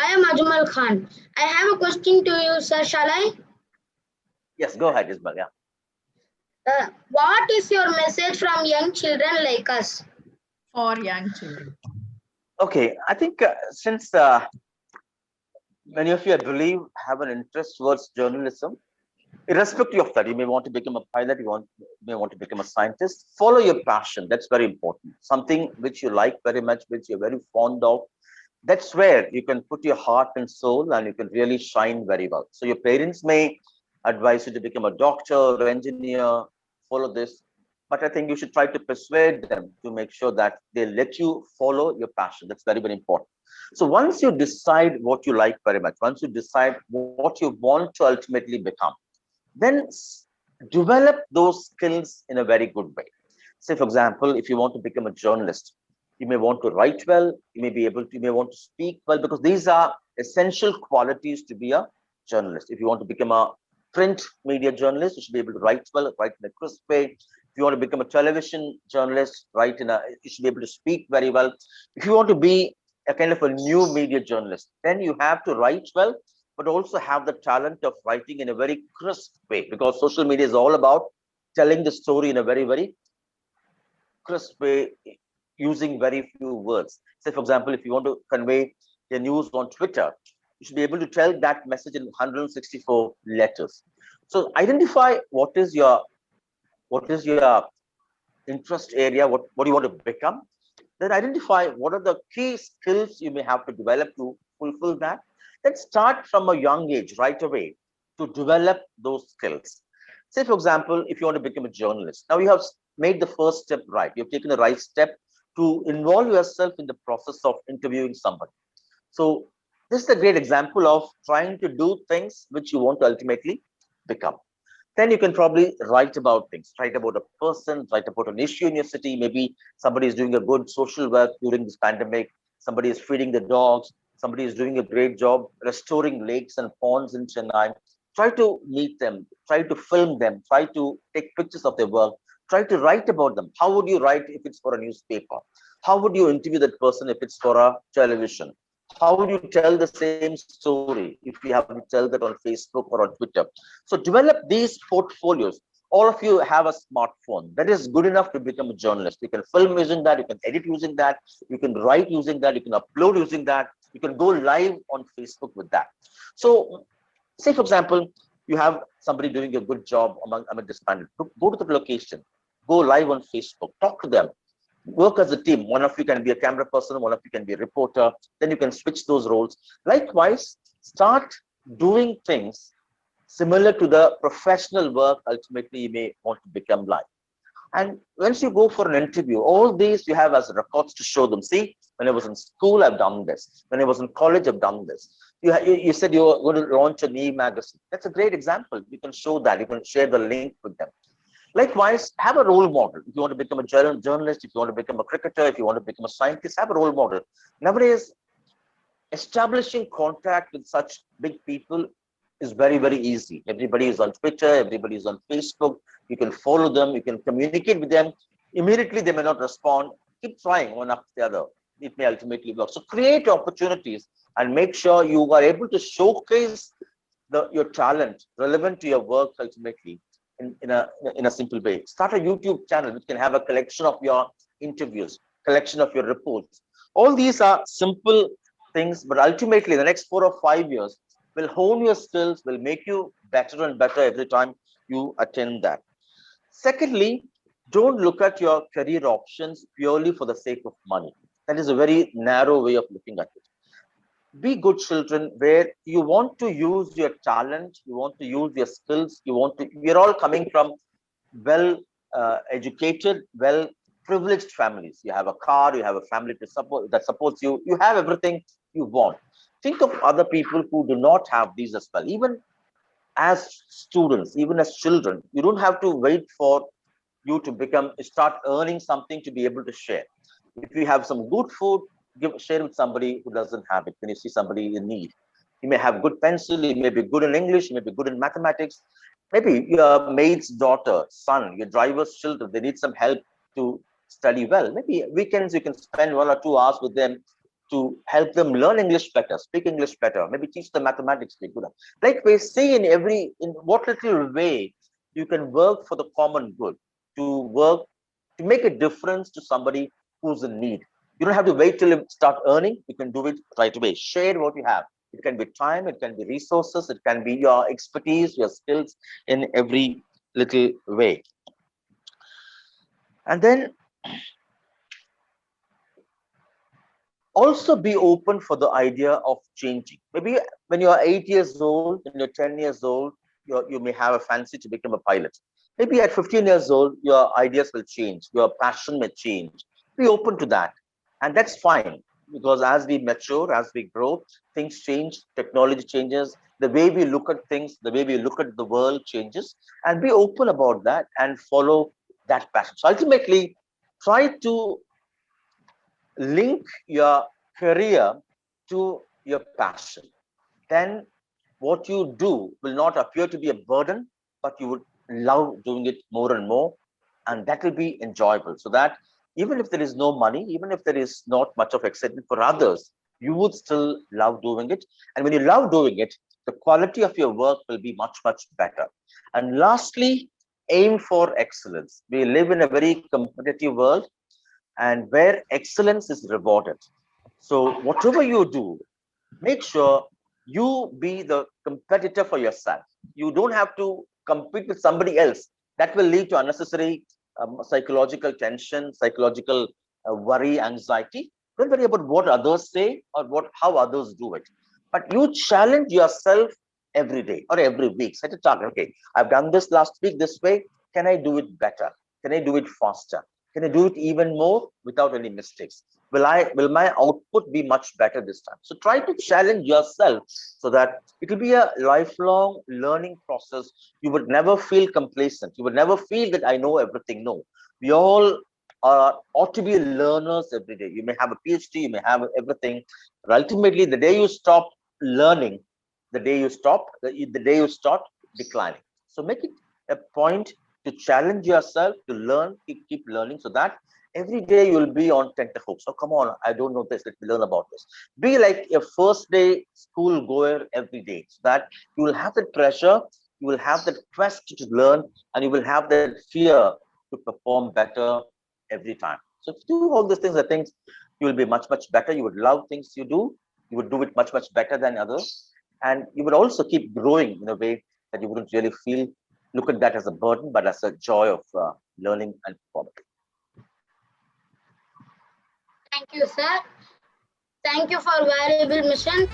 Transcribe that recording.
I am Ajmal Khan. I have a question to you, sir. Shall I? Yes, go ahead, Ismail. Yeah. What is your message from young children like us? For young children. Okay, I think since many of you, I believe, have an interest towards journalism, irrespective of that, you may want to become a pilot, may want to become a scientist. Follow your passion. That's very important. Something which you like very much, which you're very fond of. That's where you can put your heart and soul, and you can really shine very well. So your parents may advise you to become a doctor or engineer, follow this. But I think you should try to persuade them to make sure that they let you follow your passion. That's very, very important. So once you decide what you like very much, once you decide what you want to ultimately become, then develop those skills in a very good way. Say, for example, if you want to become a journalist, you may want to write well, you may want to speak well, because these are essential qualities to be a journalist. If you want to become a print media journalist, you should be able to write well, write in a crisp way. If you want to become a television journalist, you should be able to speak very well. If you want to be a kind of a new media journalist, then you have to write well, but also have the talent of writing in a very crisp way, because social media is all about telling the story in a very, very crisp way, using very few words. Say, for example, if you want to convey your news on Twitter, you should be able to tell that message in 164 letters. So identify what is your interest area, what do you want to become. Then identify what are the key skills you may have to develop to fulfill that. Then start from a young age right away to develop those skills. Say, for example, if you want to become a journalist, now you have made the first step right. You've taken the right step to involve yourself in the process of interviewing somebody. So this is a great example of trying to do things which you want to ultimately become. Then you can probably write about things, write about a person, write about an issue in your city. Maybe somebody is doing a good social work during this pandemic. Somebody is feeding the dogs. Somebody is doing a great job restoring lakes and ponds in Chennai. Try to meet them, try to film them, try to take pictures of their work, try to write about them. How would you write if it's for a newspaper? How would you interview that person if it's for a television? How would you tell the same story if you have to tell that on Facebook or on Twitter? So develop these portfolios. All of you have a smartphone that is good enough to become a journalist. You can film using that, you can edit using that, you can write using that, you can upload using that, you can go live on Facebook with that. So say, for example, you have somebody doing a good job among this panel. Go to the location, go live on Facebook, talk to them, work as a team. One of you can be a camera person, one of you can be a reporter. Then you can switch those roles. Likewise, start doing things similar to the professional work ultimately you may want to become like. And once you go for an interview, all these you have as records to show them. See, when I was in school, I've done this. When I was in college, I've done this. You said you were going to launch an e-magazine. That's a great example. You can show that. You can share the link with them. Likewise, have a role model. If you want to become a journalist, if you want to become a cricketer, if you want to become a scientist, have a role model. Nowadays, establishing contact with such big people is very, very easy. Everybody is on Twitter, everybody is on Facebook. You can follow them, you can communicate with them. Immediately, they may not respond. Keep trying one after the other. It may ultimately work. So create opportunities and make sure you are able to showcase your talent relevant to your work ultimately in a simple way. Start a YouTube channel which can have a collection of your interviews, collection of your reports. All these are simple things, but ultimately the next 4 or 5 years will hone your skills, will make you better and better every time you attend that. Secondly, don't look at your career options purely for the sake of money. That is a very narrow way of looking at it. Be good children where you want to use your talent, you want to use your skills, we're all coming from well educated, well privileged families. You have a car, you have a family to support that supports you, you have everything you want. Think of other people who do not have these as well. Even as students, even as children, you don't have to wait for you to start earning something to be able to share. If you have some good food, share with somebody who doesn't have it. When you see somebody in need, you may have good pencil, you may be good in English, you may be good in mathematics. Maybe your maid's daughter, son, your driver's children, they need some help to study well. Maybe weekends you can spend 1 or 2 hours with them, to help them learn English better, speak English better, maybe teach them mathematics. Like we see in what little way you can work for the common good, to work to make a difference to somebody who's in need. You don't have to wait till you start earning. You can do it right away. Share what you have. It can be time, it can be resources, it can be your expertise, your skills in every little way. And then also be open for the idea of changing. Maybe when you're 8 years old, when you're 10 years old, you may have a fancy to become a pilot. Maybe at 15 years old, your ideas will change, your passion may change. Be open to that. And that's fine, because as we mature, as we grow, things change, technology changes, the way we look at things, the way we look at the world changes, and be open about that and follow that passion. So ultimately, try to link your career to your passion. Then what you do will not appear to be a burden, but you would love doing it more and more, and that will be enjoyable. So that even if there is no money, even if there is not much of excitement for others, you would still love doing it. And when you love doing it, the quality of your work will be much, much better. And lastly, aim for excellence. We live in a very competitive world, and where excellence is rewarded. So whatever you do, make sure you be the competitor for yourself. You don't have to compete with somebody else. That will lead to unnecessary psychological tension, psychological worry, anxiety. Don't worry about what others say or how others do it. But you challenge yourself every day or every week. Set a target. Okay, I've done this last week this way. Can I do it better? Can I do it faster? Can I do it even more without any mistakes? Will my output be much better this time? So try to challenge yourself so that it will be a lifelong learning process. You would never feel complacent. You would never feel that I know everything. No, we all ought to be learners every day. You may have a PhD, you may have everything, but ultimately the day you stop learning, the day you start declining. So make it a point to challenge yourself, to learn, keep learning, so that every day you'll be on tenterhooks. Oh, come on, I don't know this, let me learn about this. Be like a first day school goer every day, so that you will have that pressure, you will have that quest to learn, and you will have that fear to perform better every time. So if you do all these things, I think you will be much, much better. You would love things you do. You would do it much, much better than others. And you would also keep growing in a way that you wouldn't really look at that as a burden, but as a joy of learning and performing. Thank you, sir. Thank you for valuable mission.